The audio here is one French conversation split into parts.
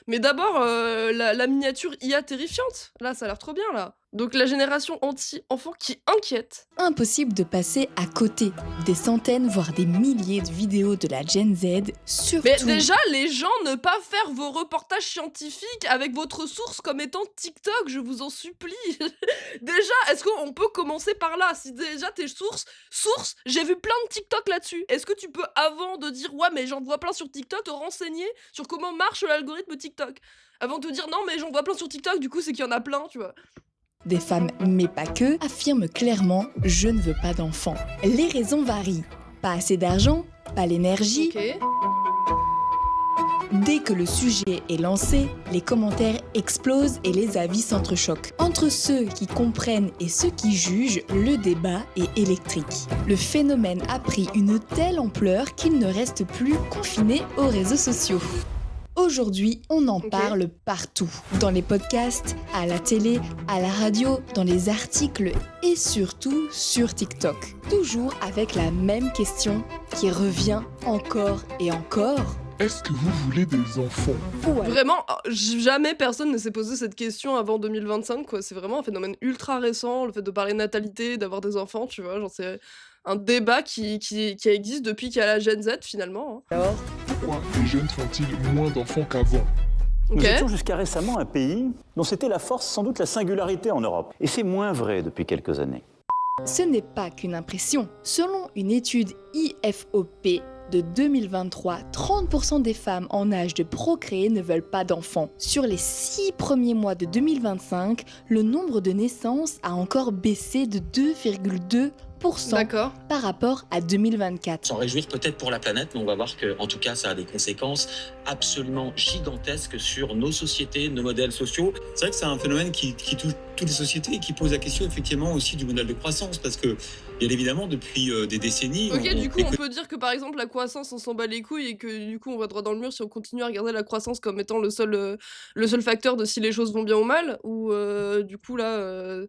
Mais d'abord, la miniature IA terrifiante, là, ça a l'air trop bien, là. Donc la génération anti-enfant qui inquiète. Impossible de passer à côté des centaines, voire des milliers de vidéos de la Gen Z, Mais surtout. déjà, les gens, ne pas faire vos reportages scientifiques avec votre source comme étant TikTok, je vous en supplie. Déjà, est-ce qu'on peut commencer par là? Si déjà tes sources, j'ai vu plein de TikTok là-dessus. Est-ce que tu peux, avant de dire ouais, mais j'en vois plein sur TikTok, te renseigner sur comment marche l'algorithme TikTok? Avant de te dire non, mais j'en vois plein sur TikTok, du coup, c'est qu'il y en a plein, tu vois. Des femmes, mais pas que, affirment clairement «je ne veux pas d'enfant». Les raisons varient. Pas assez d'argent, pas l'énergie. Ok. Dès que le sujet est lancé, les commentaires explosent et les avis s'entrechoquent. Entre ceux qui comprennent et ceux qui jugent, le débat est électrique. Le phénomène a pris une telle ampleur qu'il ne reste plus confiné aux réseaux sociaux. Aujourd'hui, on en parle partout. Dans les podcasts, à la télé, à la radio, dans les articles et surtout sur TikTok. Toujours avec la même question qui revient encore et encore. Est-ce que vous voulez des enfants? Ou alors, Vraiment, jamais personne ne s'est posé cette question avant 2025, quoi. C'est vraiment un phénomène ultra récent, le fait de parler natalité, d'avoir des enfants, tu vois. Genre, c'est un débat qui existe depuis qu'il y a la Gen Z, finalement, hein. Pourquoi les jeunes font-ils moins d'enfants qu'avant? Ok. Nous étions jusqu'à récemment un pays dont c'était la force, sans doute la singularité en Europe. Et c'est moins vrai depuis quelques années. ce n'est pas qu'une impression. Selon une étude IFOP de 2023, 30% des femmes en âge de procréer ne veulent pas d'enfants. Sur les 6 premiers mois de 2025, le nombre de naissances a encore baissé de 2,2% D'accord. par rapport à 2024. S'en réjouir peut-être pour la planète, mais on va voir que, en tout cas, ça a des conséquences absolument gigantesques sur nos sociétés, nos modèles sociaux. C'est vrai que c'est un phénomène qui touche toutes les sociétés et qui pose la question effectivement aussi du modèle de croissance parce que bien évidemment depuis des décennies Ok, du coup, on peut dire que par exemple, la croissance, on s'en bat les couilles et que du coup, on va droit dans le mur si on continue à regarder la croissance comme étant le seul facteur de si les choses vont bien ou mal. Ou du coup, là.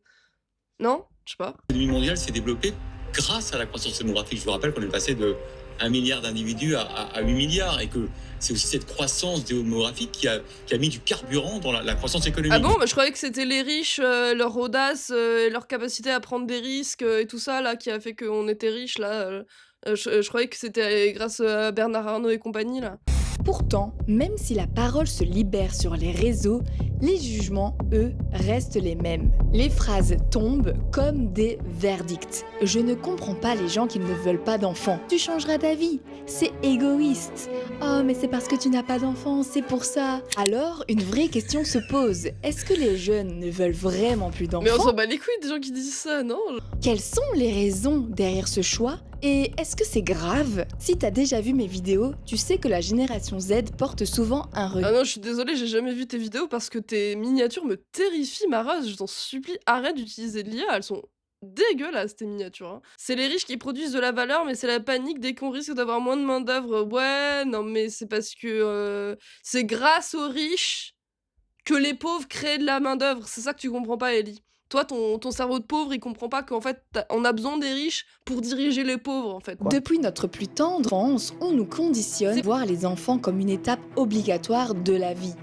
Non? Je sais pas. l'économie mondiale s'est développée grâce à la croissance démographique. Je vous rappelle qu'on est passé de 1 milliard d'individus à 8 milliards et que c'est aussi cette croissance démographique qui a mis du carburant dans la croissance économique. Ah bon? Bah, je croyais que c'était les riches, leur audace, et leur capacité à prendre des risques, et tout ça là, qui a fait qu'on était riches là, je croyais que c'était grâce à Bernard Arnault et compagnie là. Pourtant, même si la parole se libère sur les réseaux, les jugements, eux, restent les mêmes. Les phrases tombent comme des verdicts. Je ne comprends pas les gens qui ne veulent pas d'enfants. Tu changeras d'avis. C'est égoïste. Oh, mais c'est parce que tu n'as pas d'enfants, c'est pour ça. Alors, une vraie question se pose. Est-ce que les jeunes ne veulent vraiment plus Mais on d'enfants? s'en bat les couilles des gens qui disent ça, non? Quelles sont les raisons derrière ce choix? Et est-ce que c'est grave? Si t'as déjà vu mes vidéos, tu sais que la génération Z porte souvent un Ah regard. non, je suis désolée, j'ai jamais vu tes vidéos parce que tes miniatures me terrifient, ma race, je t'en supplie, arrête d'utiliser de l'IA, elles sont dégueulasses tes miniatures, hein. C'est les riches qui produisent de la valeur, mais c'est la panique dès qu'on risque d'avoir moins de main-d'œuvre. Ouais, non, mais c'est parce que c'est grâce aux riches que les pauvres créent de la main-d'œuvre. C'est ça que tu comprends pas, Ellie. Toi, ton cerveau de pauvre, il comprend pas qu'en fait, on a besoin des riches pour diriger les pauvres, en fait. Depuis notre plus tendre enfance, on nous conditionne à voir les enfants comme une étape obligatoire de la vie.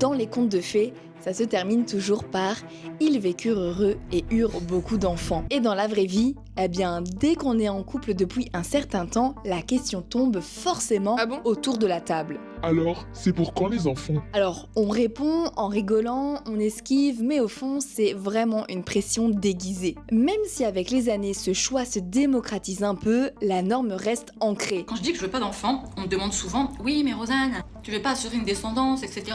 Dans les contes de fées, ça se termine toujours par « ils vécurent heureux et eurent beaucoup d'enfants ». Et dans la vraie vie, eh bien, dès qu'on est en couple depuis un certain temps, la question tombe forcément Ah bon? autour de la table. Alors, c'est pour quand les enfants? Alors, on répond en rigolant, on esquive, mais au fond, c'est vraiment une pression déguisée. Même si avec les années, ce choix se démocratise un peu, la norme reste ancrée. Quand je dis que je veux pas d'enfant, on me demande souvent « Oui, mais Rosanne, tu veux pas assurer une descendance, etc.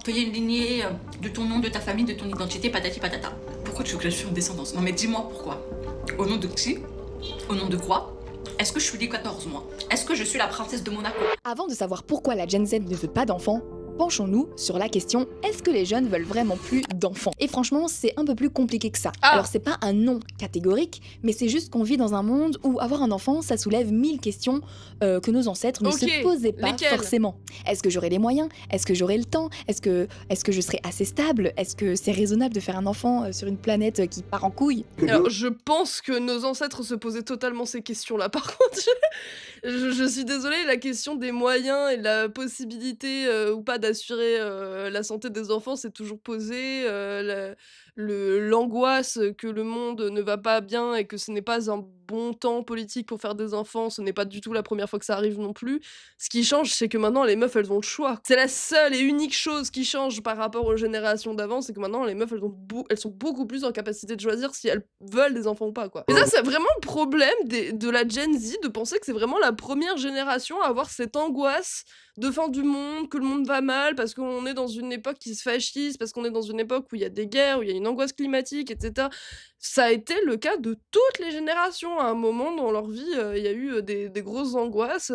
Qu'il y ait une lignée de ton nom, de ta famille, de ton identité, patati patata. Pourquoi tu veux que j'assure une descendance? Non mais dis-moi pourquoi. Au nom de qui? Au nom de quoi? Est-ce que je suis Louis XIV, moi? Est-ce que je suis la princesse de Monaco? Avant de savoir pourquoi la Gen Z ne veut pas d'enfants, penchons-nous sur la question est-ce que les jeunes veulent vraiment plus d'enfants? Et franchement, c'est un peu plus compliqué que ça. Ah. Alors, c'est pas un non catégorique, mais c'est juste qu'on vit dans un monde où avoir un enfant, ça soulève 1000 questions que nos ancêtres ne Ok, se posaient pas lesquelles? forcément. Est-ce que j'aurai les moyens? Est-ce que j'aurai le temps? Est-ce que je serai assez stable? Est-ce que c'est raisonnable de faire un enfant sur une planète qui part en couille? Alors, je pense que nos ancêtres se posaient totalement ces questions-là. Par contre, Je suis désolée, la question des moyens et de la possibilité, ou pas d'assurer, la santé des enfants, c'est toujours posée, l'angoisse que le monde ne va pas bien et que ce n'est pas un bon temps politique pour faire des enfants, ce n'est pas du tout la première fois que ça arrive non plus. Ce qui change, c'est que maintenant les meufs, elles ont le choix. C'est la seule et unique chose qui change par rapport aux générations d'avant, c'est que maintenant les meufs, elles sont beaucoup plus en capacité de choisir si elles veulent des enfants ou pas, quoi. Et ça, c'est vraiment le problème de la Gen Z, de penser que c'est vraiment la première génération à avoir cette angoisse de fin du monde, que le monde va mal, parce qu'on est dans une époque qui se fascise, parce qu'on est dans une époque où il y a des guerres, où il y a une angoisse climatique, etc. Ça a été le cas de toutes les générations. À un moment dans leur vie, il y a eu des grosses angoisses,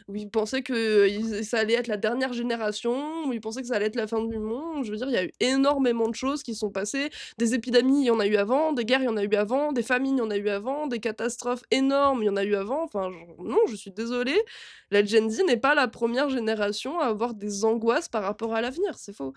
où ils pensaient que ça allait être la dernière génération, où ils pensaient que ça allait être la fin du monde. Je veux dire, il y a eu énormément de choses qui sont passées. Des épidémies, il y en a eu avant, des guerres, il y en a eu avant, des famines, il y en a eu avant, des catastrophes énormes, il y en a eu avant. Enfin, non, je suis désolée. La Gen Z n'est pas la première génération à avoir des angoisses par rapport à l'avenir, c'est faux.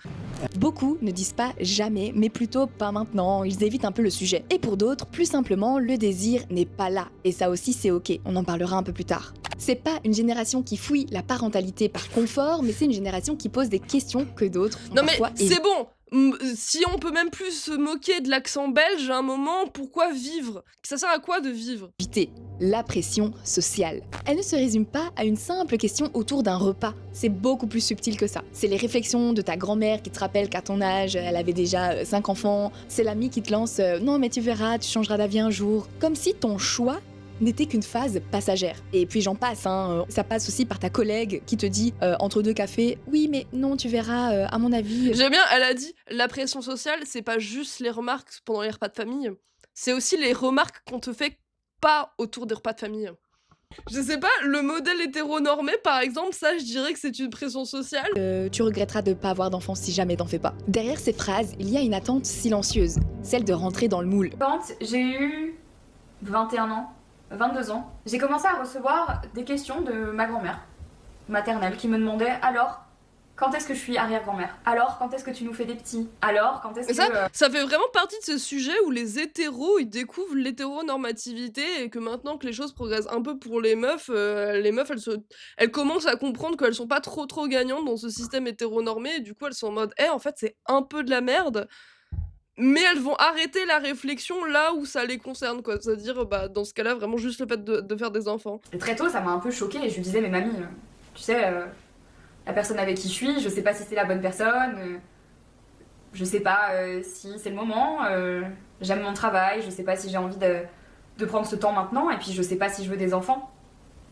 Beaucoup ne disent pas jamais, mais plutôt pas maintenant, ils évitent un peu le sujet. Et pour d'autres, plus simplement, le désir n'est pas là. Et ça aussi c'est ok, on en parlera un peu plus tard. C'est pas une génération qui fuit la parentalité par confort, mais c'est une génération qui pose des questions que d'autres ont Non mais parfois c'est bon. Si on peut même plus se moquer de l'accent belge à un moment, pourquoi vivre? Ça sert à quoi de vivre? éviter la pression sociale. Elle ne se résume pas à une simple question autour d'un repas. C'est beaucoup plus subtil que ça. C'est les réflexions de ta grand-mère qui te rappelle qu'à ton âge, elle avait déjà 5 enfants. C'est l'ami qui te lance non mais tu verras, tu changeras d'avis un jour. Comme si ton choix n'était qu'une phase passagère. Et puis j'en passe, hein. Ça passe aussi par ta collègue qui te dit entre deux cafés oui mais non tu verras à mon avis. J'aime bien, elle a dit la pression sociale, c'est pas juste les remarques pendant les repas de famille, c'est aussi les remarques qu'on te fait pas autour des repas de famille. Je sais pas, le modèle hétéronormé par exemple, ça je dirais que c'est une pression sociale. Tu regretteras de pas avoir d'enfant si jamais t'en fais pas. Derrière ces phrases, il y a une attente silencieuse, celle de rentrer dans le moule. Quand j'ai eu 21 ans, 22 ans, j'ai commencé à recevoir des questions de ma grand-mère maternelle qui me demandait alors quand est-ce que je suis arrière-grand-mère? Alors quand est-ce que tu nous fais des petits? Alors quand est-ce Et que... ça fait vraiment partie de ce sujet où les hétéros, ils découvrent l'hétéronormativité et que maintenant que les choses progressent un peu pour les meufs, elles commencent à comprendre qu'elles sont pas trop gagnantes dans ce système hétéronormé et du coup elles sont en mode en fait c'est un peu de la merde. Mais elles vont arrêter la réflexion là où ça les concerne, quoi. C'est-à-dire, dans ce cas-là, vraiment juste le fait de faire des enfants. Et très tôt, ça m'a un peu choquée et je lui disais, mais mamie, tu sais, la personne avec qui je suis, je sais pas si c'est la bonne personne, je sais pas si c'est le moment, j'aime mon travail, je sais pas si j'ai envie de prendre ce temps maintenant, et puis je sais pas si je veux des enfants.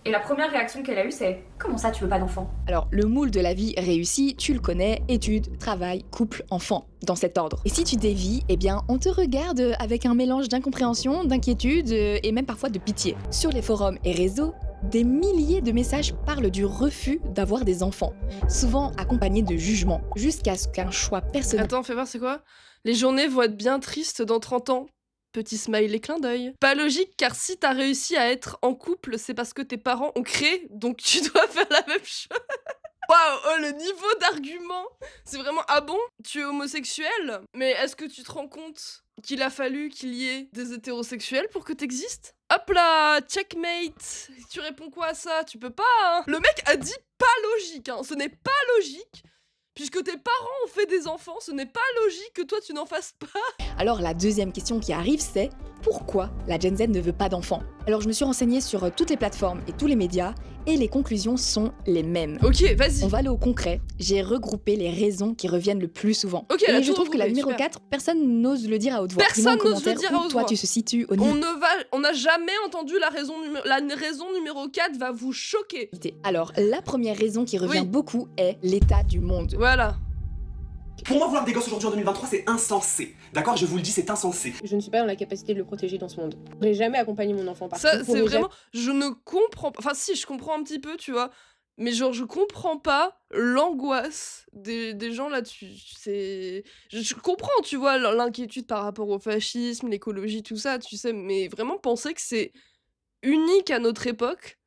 Et la première réaction qu'elle a eue, c'est « Comment ça, tu veux pas d'enfants ?» Alors, le moule de la vie réussie, tu le connais, études, travail, couple, enfant, dans cet ordre. Et si tu dévies, eh bien, on te regarde avec un mélange d'incompréhension, d'inquiétude et même parfois de pitié. Sur les forums et réseaux, des milliers de messages parlent du refus d'avoir des enfants, souvent accompagnés de jugements, jusqu'à ce qu'un choix personnel... Attends, fais voir, c'est quoi? Les journées vont être bien tristes dans 30 ans. Petit smiley clin d'œil. Pas logique, car si t'as réussi à être en couple, c'est parce que tes parents ont créé, donc tu dois faire la même chose. Waouh, oh, le niveau d'argument. C'est vraiment, ah bon? Tu es homosexuel? Mais est-ce que tu te rends compte qu'il a fallu qu'il y ait des hétérosexuels pour que t'existes? Hop là, checkmate. Tu réponds quoi à ça? Tu peux pas, hein? Le mec a dit pas logique, hein. Ce n'est pas logique. Puisque tes parents ont fait des enfants, ce n'est pas logique que toi tu n'en fasses pas. Alors la deuxième question qui arrive, c'est pourquoi la Gen Z ne veut pas d'enfants? Alors je me suis renseignée sur toutes les plateformes et tous les médias, et les conclusions sont les mêmes. Ok, vas-y. On va aller au concret. J'ai regroupé les raisons qui reviennent le plus souvent. Ok, et je trouve que la numéro 4, personne n'ose le dire à haute voix. Personne n'ose le dire à haute voix. Toi, tu se situes au niveau... On n'a jamais entendu la raison numéro 4 va vous choquer. Alors, la première raison qui revient beaucoup est l'état du monde. Voilà. Pour moi, vouloir des gosses aujourd'hui en 2023, c'est insensé. D'accord? Je vous le dis, c'est insensé. Je ne suis pas dans la capacité de le protéger dans ce monde. J'aurais jamais accompagné mon enfant par ça. C'est vraiment... Je ne comprends pas... Enfin si, je comprends un petit peu, tu vois. Mais genre, je comprends pas l'angoisse des gens là-dessus. Je comprends, tu vois, l'inquiétude par rapport au fascisme, l'écologie, tout ça, tu sais. Mais vraiment penser que c'est unique à notre époque...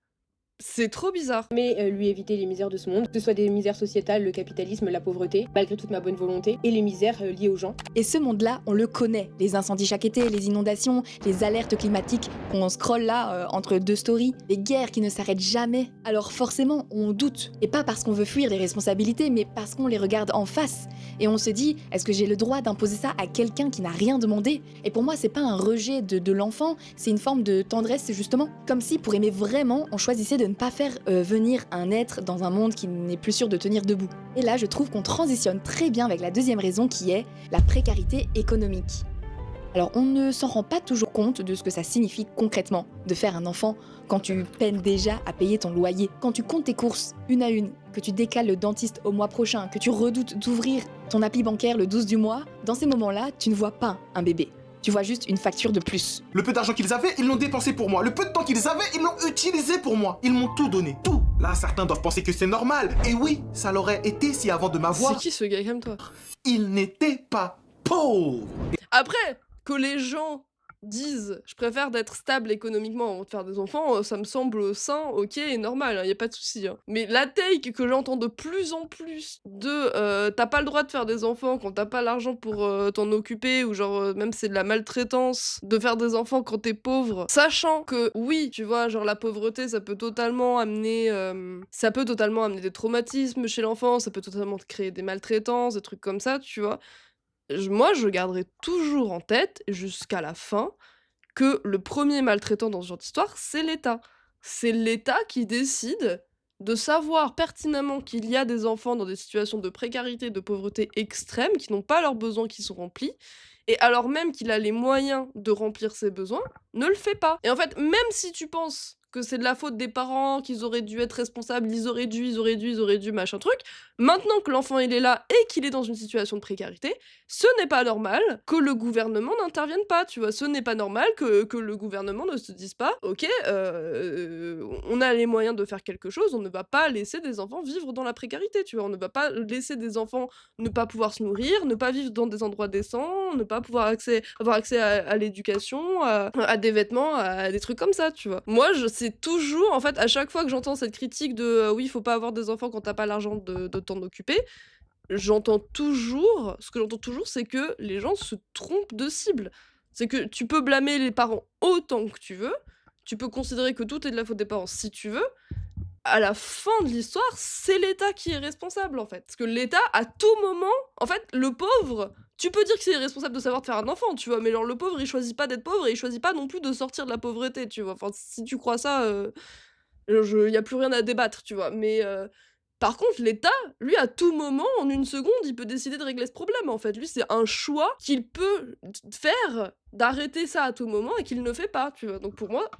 C'est trop bizarre. Mais lui éviter les misères de ce monde, que ce soit des misères sociétales, le capitalisme, la pauvreté, malgré toute ma bonne volonté, et les misères liées aux gens. Et ce monde-là, on le connaît. Les incendies chaque été, les inondations, les alertes climatiques qu'on scrolle là entre deux stories, les guerres qui ne s'arrêtent jamais. Alors forcément, on doute. Et pas parce qu'on veut fuir les responsabilités, mais parce qu'on les regarde en face. Et on se dit, est-ce que j'ai le droit d'imposer ça à quelqu'un qui n'a rien demandé? Et pour moi, c'est pas un rejet de l'enfant, c'est une forme de tendresse justement. Comme si pour aimer vraiment, on choisissait de ne pas faire venir un être dans un monde qui n'est plus sûr de tenir debout. Et là, je trouve qu'on transitionne très bien avec la deuxième raison qui est la précarité économique. Alors, on ne s'en rend pas toujours compte de ce que ça signifie concrètement de faire un enfant quand tu peines déjà à payer ton loyer, quand tu comptes tes courses une à une, que tu décales le dentiste au mois prochain, que tu redoutes d'ouvrir ton appli bancaire le 12 du mois. Dans ces moments-là, tu ne vois pas un bébé. Tu vois juste une facture de plus. Le peu d'argent qu'ils avaient, ils l'ont dépensé pour moi. Le peu de temps qu'ils avaient, ils l'ont utilisé pour moi. Ils m'ont tout donné, tout. Là, certains doivent penser que c'est normal. Et oui, ça l'aurait été si avant de m'avoir... C'est qui ce gars comme toi? Ils n'étaient pas pauvres. Après, que les gens disent je préfère d'être stable économiquement avant de faire des enfants, ça me semble sain, ok et normal, y a pas de souci. Mais la take que j'entends de plus en plus de t'as pas le droit de faire des enfants quand t'as pas l'argent pour t'en occuper, ou genre même c'est de la maltraitance de faire des enfants quand t'es pauvre, sachant que oui, tu vois, genre la pauvreté ça peut totalement amener des traumatismes chez l'enfant, ça peut totalement créer des maltraitances, des trucs comme ça, tu vois. Moi, je garderai toujours en tête, jusqu'à la fin, que le premier maltraitant dans ce genre d'histoire, c'est l'État. C'est l'État qui décide de savoir pertinemment qu'il y a des enfants dans des situations de précarité, de pauvreté extrême, qui n'ont pas leurs besoins qui sont remplis, et alors même qu'il a les moyens de remplir ses besoins, ne le fait pas. Et en fait, même si tu penses que c'est de la faute des parents, qu'ils auraient dû être responsables, ils auraient dû, machin truc. Maintenant que l'enfant il est là et qu'il est dans une situation de précarité, ce n'est pas normal que le gouvernement n'intervienne pas, tu vois. Ce n'est pas normal que le gouvernement ne se dise pas, ok, on a les moyens de faire quelque chose, on ne va pas laisser des enfants vivre dans la précarité, tu vois. On ne va pas laisser des enfants ne pas pouvoir se nourrir, ne pas vivre dans des endroits décents, ne pas pouvoir avoir accès à l'éducation, à des vêtements, à des trucs comme ça, tu vois. Moi, c'est toujours, en fait, à chaque fois que j'entends cette critique de oui, il faut pas avoir des enfants quand t'as pas l'argent de t'en occuper, ce que j'entends toujours, c'est que les gens se trompent de cible. C'est que tu peux blâmer les parents autant que tu veux, tu peux considérer que tout est de la faute des parents si tu veux. À la fin de l'histoire, c'est l'État qui est responsable, en fait. Parce que l'État, à tout moment, en fait, le pauvre, tu peux dire que c'est irresponsable de savoir de faire un enfant, tu vois, mais genre le pauvre, il choisit pas d'être pauvre et il choisit pas non plus de sortir de la pauvreté, tu vois. Enfin, si tu crois ça, y a plus rien à débattre, tu vois. Mais par contre, l'État, lui, à tout moment, en une seconde, il peut décider de régler ce problème, en fait. Lui, c'est un choix qu'il peut faire d'arrêter ça à tout moment et qu'il ne fait pas, tu vois. Donc pour moi,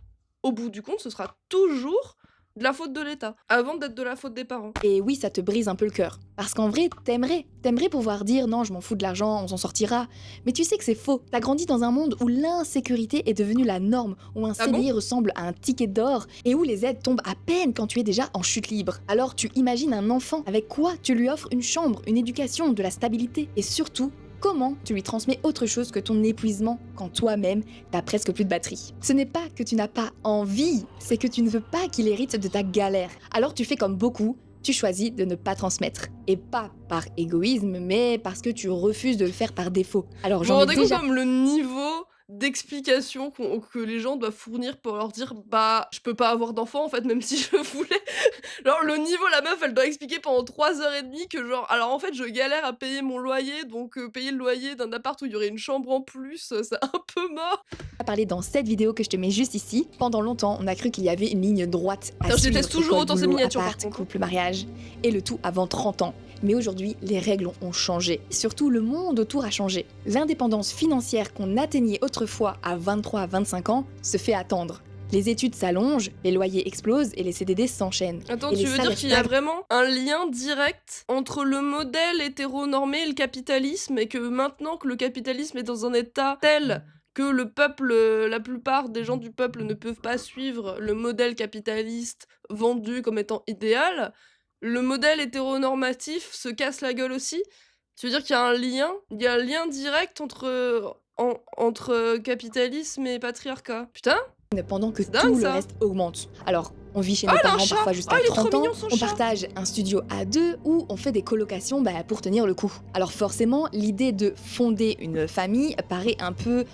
au bout du compte, ce sera toujours de la faute de l'État, avant d'être de la faute des parents. Et oui, ça te brise un peu le cœur. Parce qu'en vrai, t'aimerais pouvoir dire non, je m'en fous de l'argent, on s'en sortira. Mais tu sais que c'est faux. T'as grandi dans un monde où l'insécurité est devenue la norme, où un CDI ressemble à un ticket d'or, et où les aides tombent à peine quand tu es déjà en chute libre. Alors tu imagines un enfant, avec quoi tu lui offres une chambre, une éducation, de la stabilité, et surtout, comment tu lui transmets autre chose que ton épuisement quand toi-même, t'as presque plus de batterie. Ce n'est pas que tu n'as pas envie, c'est que tu ne veux pas qu'il hérite de ta galère. Alors tu fais comme beaucoup, tu choisis de ne pas transmettre. Et pas par égoïsme, mais parce que tu refuses de le faire par défaut. Alors j'en ai déjà... comme le niveau d'explication que les gens doivent fournir pour leur dire bah je peux pas avoir d'enfant en fait même si je voulais. Genre le niveau, la meuf elle doit expliquer pendant 3h30 que genre alors en fait je galère à payer mon loyer, donc payer le loyer d'un appart où il y aurait une chambre en plus, c'est un peu mort. On va parler dans cette vidéo que je te mets juste ici. Pendant longtemps on a cru qu'il y avait une ligne droite à suivre. Je déteste toujours autant ces miniatures par contre. Couple, mariage et le tout avant 30 ans. Mais aujourd'hui, les règles ont changé. Surtout, le monde autour a changé. L'indépendance financière qu'on atteignait autrefois à 23 à 25 ans se fait attendre. Les études s'allongent, les loyers explosent et les CDD s'enchaînent. Attends, tu veux dire qu'il y a vraiment un lien direct entre le modèle hétéronormé et le capitalisme, et que maintenant que le capitalisme est dans un état tel que le peuple, la plupart des gens du peuple ne peuvent pas suivre le modèle capitaliste vendu comme étant idéal, le modèle hétéronormatif se casse la gueule aussi? Tu veux dire qu'il y a un lien? Il y a un lien direct entre capitalisme et patriarcat? Putain! Pendant que tout le reste augmente. Alors, On vit chez Ah, nos elle a un parents chat. parfois jusqu'à Ah, il est trop 30 ans, mignon, son on chat. partage un studio à 2 ou on fait des colocations pour tenir le coup. Alors forcément, l'idée de fonder une famille paraît un peu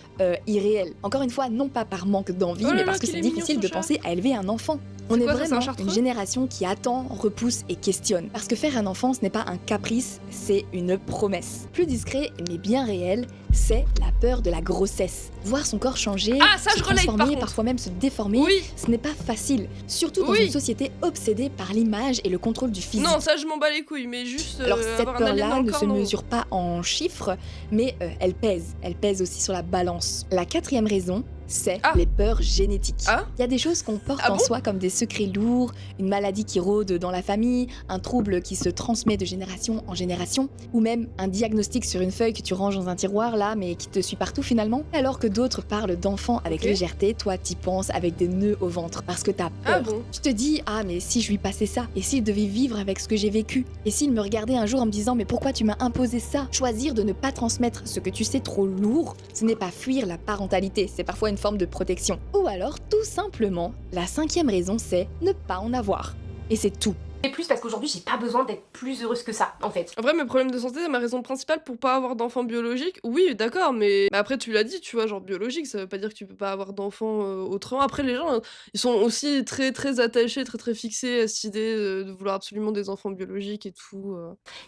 irréelle. Encore une fois, non pas par manque d'envie, Oh là mais là, parce que qu'il c'est est mignon, difficile son de chat. penser à élever un enfant. On est quoi, ça, c'est un vraiment chartreux une génération qui attend, repousse et questionne. Parce que faire un enfant, ce n'est pas un caprice, c'est une promesse. Plus discret, mais bien réel, c'est la peur de la grossesse. Voir son corps changer, Ah, ça, se je relate, par transformer, contre. parfois même se déformer, Oui. ce n'est pas facile. Surtout dans Oui. une société obsédée par l'image et le contrôle du physique. Non, ça je m'en bats les couilles, mais juste Alors cette avoir un alien dans peur-là le ne corps, se non. mesure pas en chiffres, mais elle pèse aussi sur la balance. La 4e raison, c'est les peurs génétiques. Il y a des choses qu'on porte en soi comme des secrets lourds, une maladie qui rôde dans la famille, un trouble qui se transmet de génération en génération, ou même un diagnostic sur une feuille que tu ranges dans un tiroir là, mais qui te suit partout finalement. Alors que d'autres parlent d'enfants avec légèreté, toi t'y penses avec des nœuds au ventre parce que t'as peur. Tu te dis, ah mais si je lui passais ça, et s'il devait vivre avec ce que j'ai vécu, et s'il me regardait un jour en me disant mais pourquoi tu m'as imposé ça? Choisir de ne pas transmettre ce que tu sais trop lourd, ce n'est pas fuir la parentalité, c'est parfois une forme de protection. Ou alors, tout simplement, la 5e raison, c'est ne pas en avoir. Et c'est tout. Et plus parce qu'aujourd'hui, j'ai pas besoin d'être plus heureuse que ça, en fait. En vrai, mes problèmes de santé, c'est ma raison principale pour pas avoir d'enfant biologique. Oui, d'accord, mais après, tu l'as dit, tu vois, genre biologique, ça veut pas dire que tu peux pas avoir d'enfant autrement. Après, les gens, ils sont aussi très, très attachés, très, très fixés à cette idée de vouloir absolument des enfants biologiques et tout.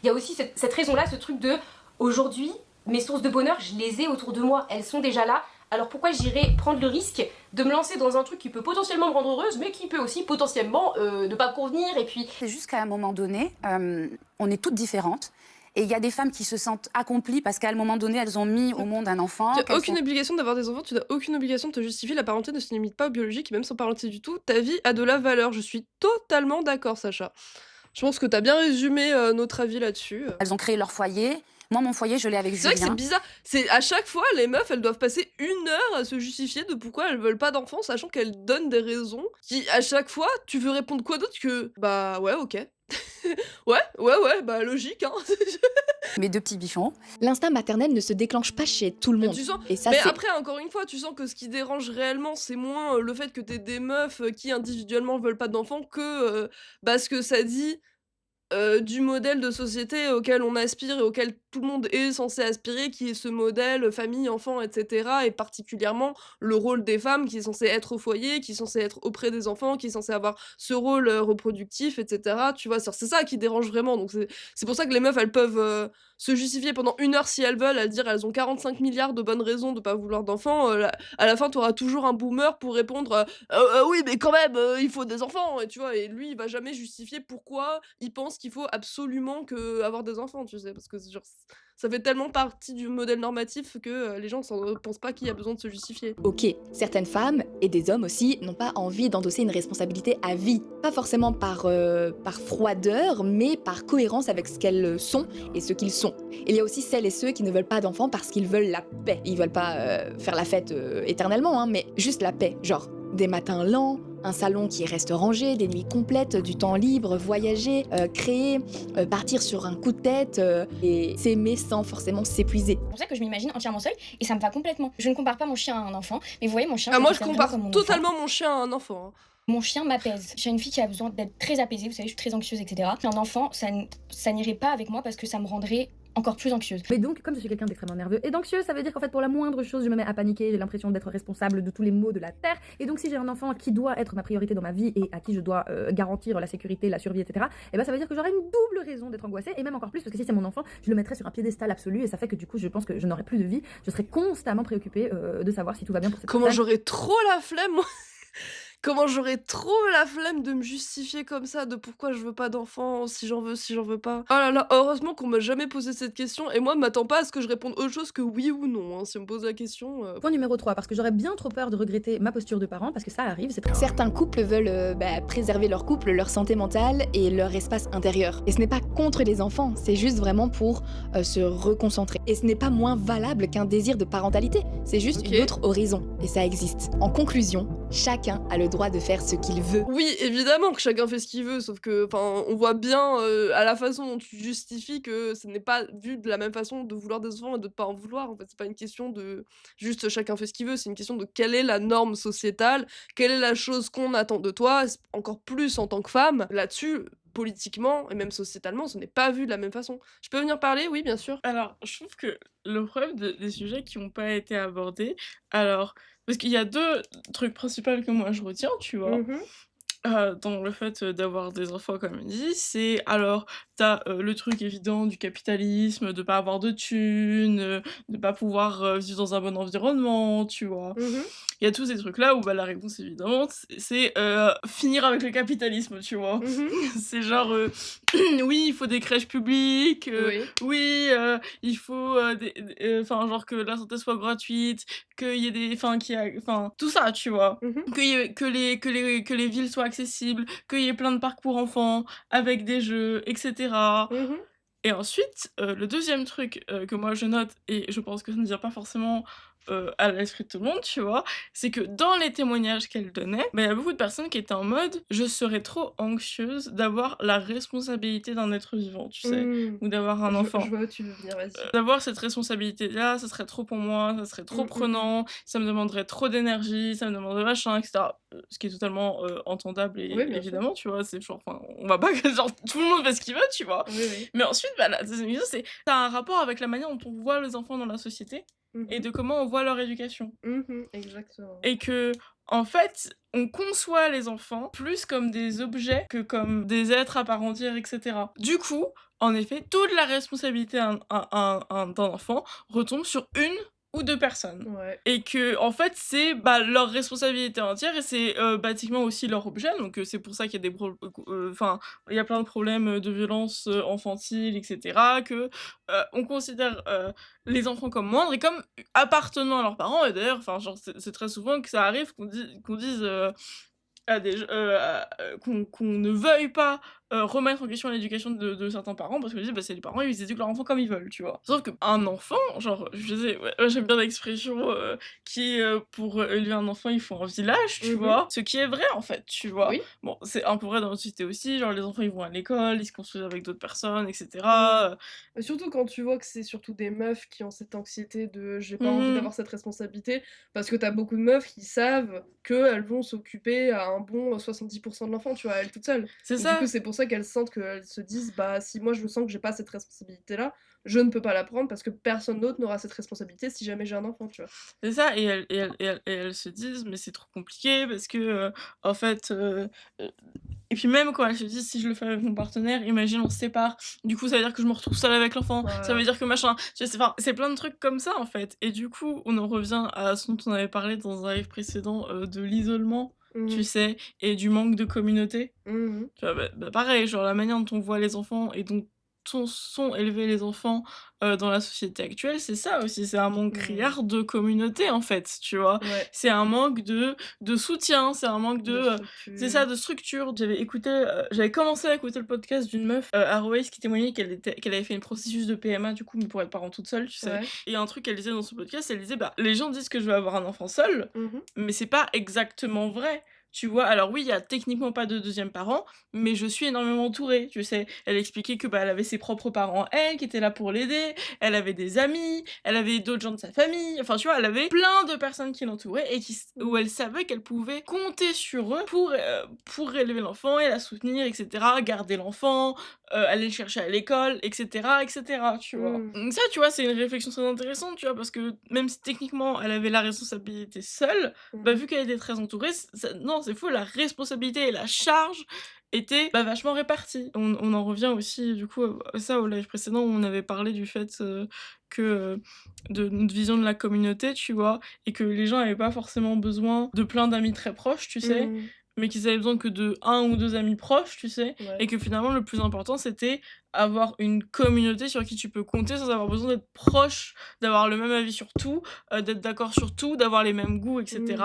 Il y a aussi cette raison-là, ce truc de aujourd'hui, mes sources de bonheur, je les ai autour de moi, elles sont déjà là. Alors pourquoi j'irais prendre le risque de me lancer dans un truc qui peut potentiellement me rendre heureuse, mais qui peut aussi potentiellement ne pas me convenir, et puis... C'est juste qu'à un moment donné, on est toutes différentes. Et il y a des femmes qui se sentent accomplies parce qu'à un moment donné, elles ont mis au monde un enfant. Tu n'as aucune obligation d'avoir des enfants, tu n'as aucune obligation de te justifier. La parenté ne se limite pas au biologique, et même sans parenté du tout, ta vie a de la valeur. Je suis totalement d'accord, Sacha. Je pense que tu as bien résumé notre avis là-dessus. Elles ont créé leur foyer. Moi, mon foyer, je l'ai avec Julien. C'est vrai que c'est bizarre. C'est à chaque fois, les meufs, elles doivent passer 1 heure à se justifier de pourquoi elles veulent pas d'enfants, sachant qu'elles donnent des raisons qui, à chaque fois, tu veux répondre quoi d'autre que bah ouais, ok. ouais, bah logique, hein. Mes 2 petits bichons. L'instinct maternel ne se déclenche pas chez tout le monde. Et ça, mais c'est... après, encore une fois, tu sens que ce qui dérange réellement, c'est moins le fait que t'aies des meufs qui individuellement veulent pas d'enfants que ce que ça dit du modèle de société auquel on aspire et auquel tout le monde est censé aspirer, qui est ce modèle famille, enfant, etc. Et particulièrement le rôle des femmes qui est censé être au foyer, qui est censé être auprès des enfants, qui est censé avoir ce rôle reproductif, etc. Tu vois, c'est ça qui dérange vraiment. Donc c'est pour ça que les meufs, elles peuvent se justifier pendant 1 heure si elles veulent, à dire elles ont 45 milliards de bonnes raisons de pas vouloir d'enfants. À la fin, t'auras toujours un boomer pour répondre oui, mais quand même, il faut des enfants. Et tu vois, et lui, il va jamais justifier pourquoi il pense qu'il faut absolument avoir des enfants, tu sais, parce que genre, ça fait tellement partie du modèle normatif que les gens ne pensent pas qu'il y a besoin de se justifier. Ok, certaines femmes, et des hommes aussi, n'ont pas envie d'endosser une responsabilité à vie. Pas forcément par froideur, mais par cohérence avec ce qu'elles sont et ce qu'ils sont. Il y a aussi celles et ceux qui ne veulent pas d'enfants parce qu'ils veulent la paix. Ils veulent pas faire la fête éternellement, mais juste la paix. Genre, des matins lents, un salon qui reste rangé, des nuits complètes, du temps libre, voyager, créer, partir sur un coup de tête et s'aimer sans forcément s'épuiser. C'est pour ça que je m'imagine entièrement seule et ça me va complètement. Je ne compare pas mon chien à un enfant, mais vous voyez, mon chien... moi je compare totalement mon chien à un enfant. Hein. Mon chien m'apaise. Je suis une fille qui a besoin d'être très apaisée, vous savez, je suis très anxieuse, etc. Un enfant, ça n'irait pas avec moi parce que ça me rendrait encore plus anxieuse. Mais donc, comme je suis quelqu'un d'extrêmement nerveux et d'anxieux, ça veut dire qu'en fait, pour la moindre chose, je me mets à paniquer, j'ai l'impression d'être responsable de tous les maux de la Terre. Et donc, si j'ai un enfant qui doit être ma priorité dans ma vie et à qui je dois garantir la sécurité, la survie, etc., et ben ça veut dire que j'aurai une double raison d'être angoissée, et même encore plus, parce que si c'est mon enfant, je le mettrai sur un piédestal absolu, et ça fait que du coup, je pense que je n'aurai plus de vie, je serai constamment préoccupée de savoir si tout va bien pour cette personne. Comment j'aurais trop la flemme, moi. Comment j'aurais trop la flemme de me justifier comme ça de pourquoi je veux pas d'enfant, si j'en veux pas. Oh là là, heureusement qu'on m'a jamais posé cette question, et moi, m'attends pas à ce que je réponde autre chose que oui ou non, hein, si on me pose la question. Point numéro 3, parce que j'aurais bien trop peur de regretter ma posture de parent, parce que ça arrive, c'est très... Certains couples veulent préserver leur couple, leur santé mentale et leur espace intérieur. Et ce n'est pas contre les enfants, c'est juste vraiment pour se reconcentrer. Et ce n'est pas moins valable qu'un désir de parentalité, c'est juste une autre horizon, et ça existe. En conclusion, chacun a le le droit de faire ce qu'il veut. Oui, évidemment que chacun fait ce qu'il veut, sauf que, enfin, on voit bien à la façon dont tu justifies que ce n'est pas vu de la même façon de vouloir des enfants et de ne pas en vouloir. En fait, c'est pas une question de juste chacun fait ce qu'il veut, c'est une question de quelle est la norme sociétale, quelle est la chose qu'on attend de toi, encore plus en tant que femme. Là-dessus, politiquement et même sociétalement, ce n'est pas vu de la même façon. Je peux venir parler? Oui, bien sûr. Alors, je trouve que le problème des sujets qui n'ont pas été abordés, alors, parce qu'il y a deux trucs principaux que moi je retiens, tu vois. Dans le fait d'avoir des enfants, comme il dit, c'est alors, t'as le truc évident du capitalisme, de pas avoir de thunes, de pas pouvoir vivre dans un bon environnement, tu vois. Il y a tous ces trucs-là où bah, la réponse, évidemment, c'est finir avec le capitalisme, tu vois. C'est genre, oui, il faut des crèches publiques, oui, il faut enfin, genre que la santé soit gratuite, qu'il y ait des. Enfin, tout ça, tu vois. Que les villes soient accessibles, qu'il y ait plein de parcs pour enfants, avec des jeux, etc. Et ensuite, le deuxième truc que moi je note, et je pense que ça ne vient pas forcément à l'esprit de tout le monde, tu vois, c'est que dans les témoignages qu'elle donnait, bah, il y a beaucoup de personnes qui étaient en mode « je serais trop anxieuse d'avoir la responsabilité d'un être vivant, tu sais, ou d'avoir un enfant. » Je vois où tu veux venir, vas-y. D'avoir cette responsabilité-là, ça serait trop pour moi, ça serait trop prenant, ça me demanderait trop d'énergie, ça me demanderait machin, etc. Ce qui est totalement entendable, et Oui, bien sûr. évidemment, tu vois, c'est genre, on va pas que genre tout le monde fait ce qu'il veut, tu vois. Mais ensuite, bah, la deuxième question, c'est t'as un rapport avec la manière dont on voit les enfants dans la société et de comment on voit leur éducation. Exactement. Et que, en fait, on conçoit les enfants plus comme des objets que comme des êtres à part entière, etc. Du coup, en effet, toute la responsabilité d'un enfant retombe sur une ou deux personnes. Et que, en fait, c'est bah, leur responsabilité entière et c'est basiquement aussi leur objet. Donc, c'est pour ça qu'il y a des enfin, il y a plein de problèmes de violence infantile, etc. Que on considère les enfants comme moindres et comme appartenant à leurs parents. Et d'ailleurs, enfin, genre, c'est très souvent que ça arrive qu'on dise qu'on ne veuille pas remettre en question l'éducation de certains parents parce que bah, c'est les parents, ils éduquent leur enfant comme ils veulent, tu vois. Sauf qu'un enfant, genre, je disais, ouais, j'aime bien l'expression qui est pour élever un enfant, il faut un village, tu vois. Ce qui est vrai, en fait, tu vois. Bon, c'est un peu vrai dans notre société aussi, genre, les enfants, ils vont à l'école, ils se construisent avec d'autres personnes, etc. Et surtout quand tu vois que c'est surtout des meufs qui ont cette anxiété de j'ai pas envie d'avoir cette responsabilité, parce que t'as beaucoup de meufs qui savent qu'elles vont s'occuper à un bon 70% de l'enfant, tu vois, elles toutes seules. C'est Donc, ça. Du coup, c'est pour ça qu'elles sentent qu'elles se disent bah si moi je sens que j'ai pas cette responsabilité-là, je ne peux pas la prendre parce que personne d'autre n'aura cette responsabilité si jamais j'ai un enfant, tu vois. C'est ça, et elles se disent, mais c'est trop compliqué parce que, en fait. Et puis même quand elles se disent, si je le fais avec mon partenaire, imagine on se sépare, du coup ça veut dire que je me retrouve seule avec l'enfant, ça veut dire que machin. Tu sais, c'est plein de trucs comme ça en fait. Et du coup, on en revient à ce dont on avait parlé dans un live précédent de l'isolement. Tu sais, et du manque de communauté. Tu vois, bah, pareil, genre la manière dont on voit les enfants et dont sont élevés les enfants dans la société actuelle, c'est ça aussi, c'est un manque criard de communauté en fait, tu vois. C'est un manque de soutien, c'est un manque c'est ça, de structure. J'avais commencé à écouter le podcast d'une meuf à Roweis qui témoignait qu'elle avait fait une processus de PMA du coup, mais pour être parent toute seule, tu sais. Et un truc qu'elle disait dans ce podcast, elle disait bah les gens disent que je vais avoir un enfant seul, mais c'est pas exactement vrai. Tu vois, alors oui, il y a techniquement pas de deuxième parent, mais je suis énormément entourée, tu sais. Elle expliquait que bah elle avait ses propres parents, elle, qui étaient là pour l'aider, elle avait des amis, elle avait d'autres gens de sa famille, enfin tu vois, elle avait plein de personnes qui l'entouraient et où elle savait qu'elle pouvait compter sur eux pour élever l'enfant et la soutenir, etc., garder l'enfant, aller le chercher à l'école, etc., tu vois. Donc ça, tu vois, c'est une réflexion très intéressante, tu vois, parce que même si techniquement elle avait la responsabilité seule, bah vu qu'elle était très entourée, non, c'est faux, la responsabilité et la charge étaient bah, vachement réparties. On en revient aussi, du coup, à ça, au live précédent, où on avait parlé du fait que de notre vision de la communauté, tu vois, et que les gens avaient pas forcément besoin de plein d'amis très proches, tu sais, mais qu'ils avaient besoin que de 1 ou 2 amis proches, tu sais, et que finalement, le plus important, c'était avoir une communauté sur qui tu peux compter sans avoir besoin d'être proche, d'avoir le même avis sur tout, d'être d'accord sur tout, d'avoir les mêmes goûts, etc.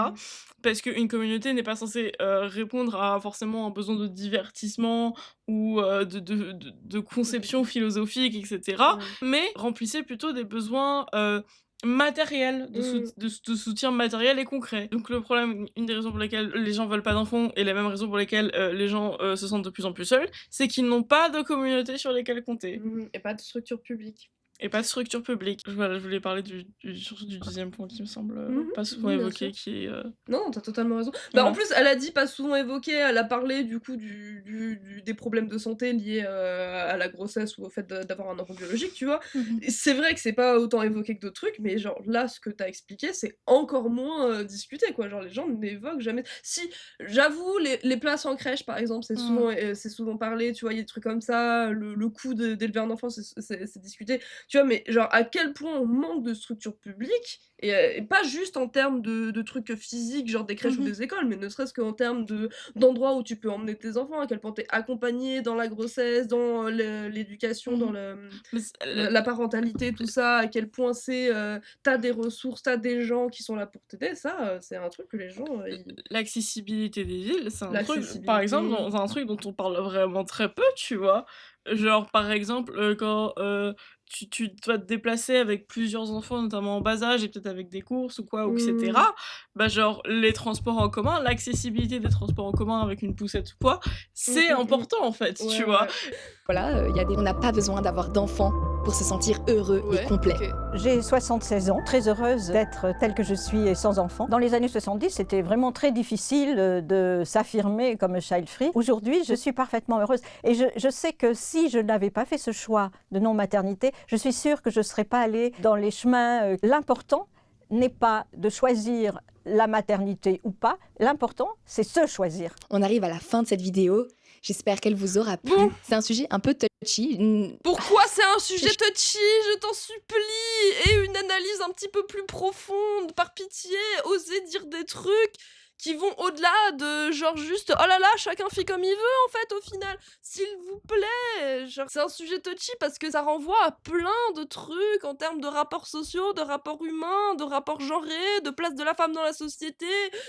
Parce qu'une communauté n'est pas censée répondre à forcément un besoin de divertissement ou de conception philosophique, etc. Mais remplissait plutôt des besoins matériel, Mmh. de soutien matériel et concret. Donc le problème, une des raisons pour lesquelles les gens veulent pas d'enfants et la même raison pour lesquelles les gens se sentent de plus en plus seuls, c'est qu'ils n'ont pas de communauté sur lesquelles compter. Et pas de structure publique. Et pas de structure publique. Voilà, je voulais parler surtout du deuxième point qui me semble pas souvent Oui, bien évoqué, sûr. qui est... Non, t'as totalement raison. Bah, Voilà. en plus, elle a dit pas souvent évoqué, elle a parlé du coup des problèmes de santé liés à la grossesse ou au fait d'avoir un enfant biologique, tu vois. Et c'est vrai que c'est pas autant évoqué que d'autres trucs, mais genre là, ce que t'as expliqué, c'est encore moins discuté, quoi. Genre les gens n'évoquent jamais. Si, j'avoue, les places en crèche, par exemple, c'est souvent parlé, tu vois, il y a des trucs comme ça, le coût d'élever un enfant, c'est discuté, tu vois, mais genre à quel point on manque de structures publiques, et pas juste en termes de trucs physiques, genre des crèches ou des écoles, mais ne serait-ce qu'en termes d'endroits où tu peux emmener tes enfants, à quel point t'es accompagné dans la grossesse, dans l'éducation, dans Mais la parentalité, tout ça, à quel point t'as des ressources, t'as des gens qui sont là pour t'aider, ça, c'est un truc que les gens, L'accessibilité des villes, c'est un truc, L'accessibilité. par exemple, dans un truc dont on parle vraiment très peu, tu vois. Genre, par exemple, quand tu dois te déplacer avec plusieurs enfants, notamment en bas âge, et peut-être avec des courses ou quoi, ou etc. Bah, genre, les transports en commun, l'accessibilité des transports en commun avec une poussette ou quoi, c'est important, en fait, tu vois. Voilà, on n'a pas besoin d'avoir d'enfants pour se sentir heureux et complet. J'ai 76 ans, très heureuse d'être telle que je suis et sans enfant. Dans les années 70, c'était vraiment très difficile de s'affirmer comme child free. Aujourd'hui, je suis parfaitement heureuse. Et je sais que si je n'avais pas fait ce choix de non-maternité, je suis sûre que je ne serais pas allée dans les chemins. L'important n'est pas de choisir la maternité ou pas. L'important, c'est se choisir. On arrive à la fin de cette vidéo. J'espère qu'elle vous aura plu. C'est un sujet un peu touchy. Pourquoi c'est un sujet touchy, je t'en supplie? Et une analyse un petit peu plus profonde, par pitié, osez dire des trucs qui vont au-delà de genre juste oh là là, chacun fait comme il veut en fait au final. S'il vous plaît, genre c'est un sujet touchy parce que ça renvoie à plein de trucs en termes de rapports sociaux, de rapports humains, de rapports genrés, de place de la femme dans la société,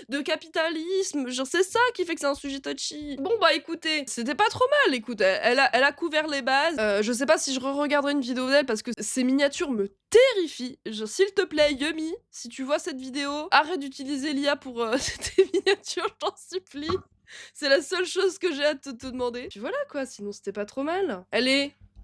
de capitalisme. Genre c'est ça qui fait que c'est un sujet touchy. Bon bah écoutez, c'était pas trop mal, écoute, elle a couvert les bases. Je sais pas si je re-regarderai une vidéo d'elle parce que ces miniatures me terrifient. Genre s'il te plaît Yumi, si tu vois cette vidéo, arrête d'utiliser l'IA pour tes miniatures, je t'en supplie. C'est la seule chose que j'ai à te demander. Puis voilà quoi, sinon c'était pas trop mal. Allez,